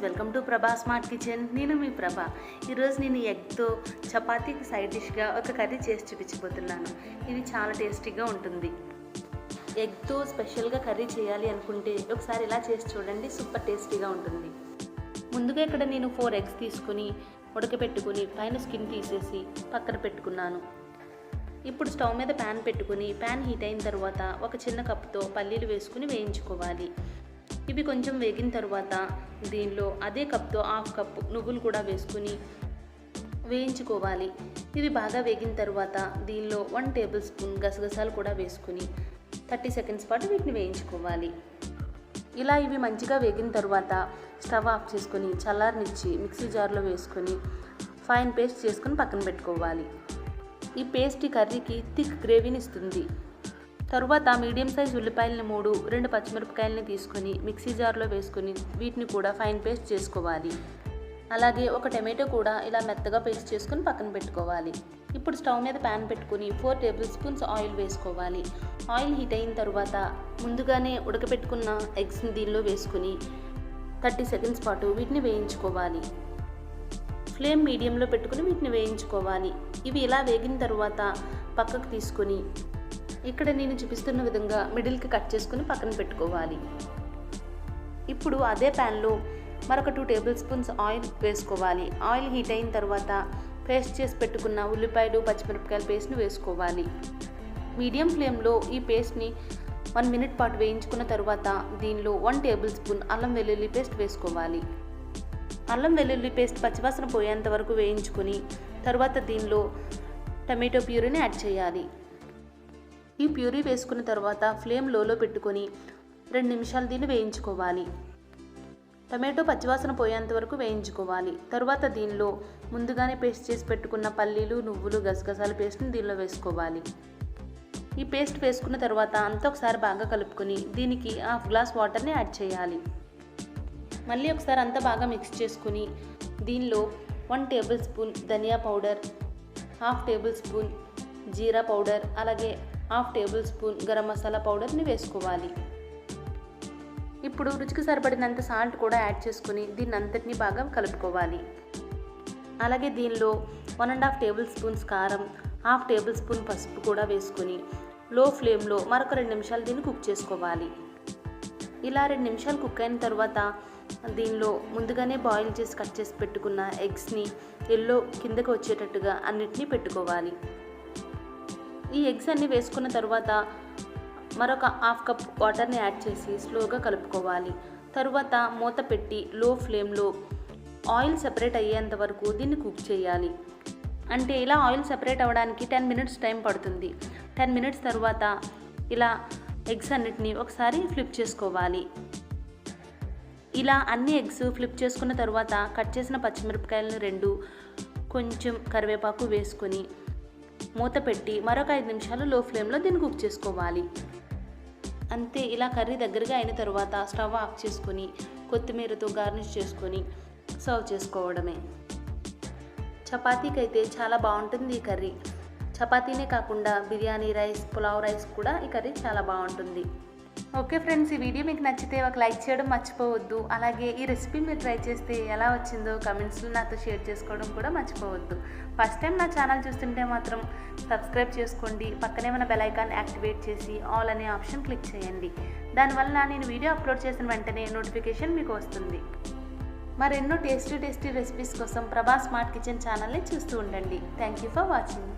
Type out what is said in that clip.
Welcome to Prabhas smart kitchen. నేను మీ ప్రభా. ఈరోజు నేను ఎగ్తో చపాతీకి సైడ్ డిష్గా ఒక కర్రీ చేసి చూపించబోతున్నాను. ఇది చాలా టేస్టీగా ఉంటుంది. ఎగ్తో స్పెషల్గా కర్రీ చేయాలి అనుకుంటే ఒకసారి ఇలా చేసి చూడండి, సూపర్ టేస్టీగా ఉంటుంది. ముందుగా ఇక్కడ నేను 4 ఎగ్స్ తీసుకుని ఉడకపెట్టుకుని పైన స్కిన్ తీసేసి పక్కన పెట్టుకున్నాను. ఇప్పుడు స్టవ్ మీద ప్యాన్ పెట్టుకుని ప్యాన్ హీట్ అయిన తర్వాత ఒక చిన్న కప్పుతో పల్లీలు వేసుకుని వేయించుకోవాలి. ఇవి కొంచెం వేగిన తర్వాత దీనిలో అదే కప్తో 1/2 కప్పు నువ్వులు కూడా వేసుకుని వేయించుకోవాలి. ఇవి బాగా వేగిన తర్వాత దీనిలో 1 టేబుల్ స్పూన్ గసగసాలు కూడా వేసుకుని 30 సెకండ్స్ పాటు వీటిని వేయించుకోవాలి. ఇలా ఇవి మంచిగా వేగిన తర్వాత స్టవ్ ఆఫ్ చేసుకొని చల్లారనిచ్చి మిక్సీ జార్లో వేసుకొని ఫైన్ పేస్ట్ చేసుకొని పక్కన పెట్టుకోవాలి. ఈ పేస్ట్ కర్రీకి థిక్ గ్రేవీని ఇస్తుంది. తరువాత మీడియం సైజ్ ఉల్లిపాయలని 3, 2 పచ్చిమిరపకాయలని తీసుకొని మిక్సీ జార్లో వేసుకొని వీటిని కూడా ఫైన్ పేస్ట్ చేసుకోవాలి. అలాగే ఒక టమాటో కూడా ఇలా మెత్తగా పేస్ట్ చేసుకొని పక్కన పెట్టుకోవాలి. ఇప్పుడు స్టవ్ మీద ప్యాన్ పెట్టుకుని 4 టేబుల్ స్పూన్స్ ఆయిల్ వేసుకోవాలి. ఆయిల్ హీట్ అయిన తర్వాత ముందుగానే ఉడకపెట్టుకున్న ఎగ్స్ని దీనిలో వేసుకుని 30 సెకండ్స్ పాటు వీటిని వేయించుకోవాలి. ఫ్లేమ్ మీడియంలో పెట్టుకుని వీటిని వేయించుకోవాలి. ఇవి ఇలా వేగిన తర్వాత పక్కకు తీసుకొని ఇక్కడ నేను చూపిస్తున్న విధంగా మిడిల్కి కట్ చేసుకుని పక్కన పెట్టుకోవాలి. ఇప్పుడు అదే ప్యాన్లో మరొక 2 టేబుల్ స్పూన్స్ ఆయిల్ వేసుకోవాలి. ఆయిల్ హీట్ అయిన తర్వాత పేస్ట్ చేసి పెట్టుకున్న ఉల్లిపాయలు పచ్చిమిరపకాయల పేస్ట్ని వేసుకోవాలి. మీడియం ఫ్లేమ్లో ఈ పేస్ట్ని 1 మినిట్ పాటు వేయించుకున్న తర్వాత దీనిలో 1 టేబుల్ స్పూన్ అల్లం వెల్లుల్లి పేస్ట్ వేసుకోవాలి. అల్లం వెల్లుల్లి పేస్ట్ పచ్చివాసన పోయేంత వరకు వేయించుకొని తర్వాత దీనిలో టమాటో ప్యూరీని యాడ్ చేయాలి. ఈ ప్యూరీ వేసుకున్న తర్వాత ఫ్లేమ్ లోలో పెట్టుకొని 2 నిమిషాలు దీన్ని వేయించుకోవాలి. టమాటో పచ్చివాసన పోయేంత వరకు వేయించుకోవాలి. తర్వాత దీనిలో ముందుగానే పేస్ట్ చేసి పెట్టుకున్న పల్లీలు, నువ్వులు, గసగసాల పేస్ట్ని దీనిలో వేసుకోవాలి. ఈ పేస్ట్ వేసుకున్న తర్వాత అంతా ఒకసారి బాగా కలుపుకొని దీనికి 1/2 గ్లాస్ వాటర్ని యాడ్ చేయాలి. మళ్ళీ ఒకసారి అంతా బాగా మిక్స్ చేసుకుని దీనిలో 1 టేబుల్ స్పూన్ ధనియా పౌడర్, 1/2 టేబుల్ స్పూన్ జీరా పౌడర్, అలాగే 1/2 టేబుల్ స్పూన్ గరం మసాలా పౌడర్ని వేసుకోవాలి. ఇప్పుడు రుచికి సరిపడినంత సాల్ట్ కూడా యాడ్ చేసుకుని దీన్ని అంతటినీ బాగా కలుపుకోవాలి. అలాగే దీనిలో 1.5 టేబుల్ స్పూన్స్ కారం, 1/2 టేబుల్ స్పూన్ పసుపు కూడా వేసుకొని లో ఫ్లేమ్లో మరొక 2 నిమిషాలు దీన్ని కుక్ చేసుకోవాలి. ఇలా 2 నిమిషాలు కుక్ అయిన తర్వాత దీనిలో ముందుగానే బాయిల్ చేసి కట్ చేసి పెట్టుకున్న ఎగ్స్ని ఎల్లో కిందకి వచ్చేటట్టుగా అన్నిటినీ పెట్టుకోవాలి. ఈ ఎగ్స్ అన్నీ వేసుకున్న తర్వాత మరొక 1/2 కప్ వాటర్ని యాడ్ చేసి స్లోగా కలుపుకోవాలి. తరువాత మూత పెట్టి లో ఫ్లేమ్లో ఆయిల్ సెపరేట్ అయ్యేంత వరకు దీన్ని కుక్ చేయాలి. అంటే ఇలా ఆయిల్ సెపరేట్ అవ్వడానికి 10 మినిట్స్ టైం పడుతుంది. 10 మినిట్స్ తర్వాత ఇలా ఎగ్స్ అన్నిటినీ ఒకసారి ఫ్లిప్ చేసుకోవాలి. ఇలా అన్ని ఎగ్స్ ఫ్లిప్ చేసుకున్న తర్వాత కట్ చేసిన పచ్చిమిరపకాయలను 2, కొంచెం కరివేపాకు వేసుకొని మూత పెట్టి మరొక 5 నిమిషాలు లో ఫ్లేమ్లో దీన్ని కుక్ చేసుకోవాలి. అంతే, ఇలా కర్రీ దగ్గరగా అయిన తర్వాత స్టవ్ ఆఫ్ చేసుకొని కొత్తిమీరతో గార్నిష్ చేసుకొని సర్వ్ చేసుకోవడమే. చపాతీకి అయితే చాలా బాగుంటుంది ఈ కర్రీ. చపాతీనే కాకుండా బిర్యానీ రైస్, పులావ్ రైస్ కూడా ఈ కర్రీ చాలా బాగుంటుంది. ఓకే ఫ్రెండ్స్, ఈ వీడియో మీకు నచ్చితే ఒక లైక్ చేయడం మర్చిపోవద్దు. అలాగే ఈ రెసిపీ మీరు ట్రై చేస్తే ఎలా వచ్చిందో కమెంట్స్లో నాతో షేర్ చేసుకోవడం కూడా మర్చిపోవద్దు. ఫస్ట్ టైం నా ఛానల్ చూస్తుంటే మాత్రం సబ్స్క్రైబ్ చేసుకోండి. పక్కనే మన బెల్ ఐకాన్ యాక్టివేట్ చేసి ఆల్ అనే ఆప్షన్ క్లిక్ చేయండి. దానివల్ల నేను వీడియో అప్లోడ్ చేసిన వెంటనే నోటిఫికేషన్ మీకు వస్తుంది. మరెన్నో టేస్టీ రెసిపీస్ కోసం ప్రభాస్ స్మార్ట్ కిచెన్ ఛానల్ని చూస్తూ ఉండండి. Thank you for watching.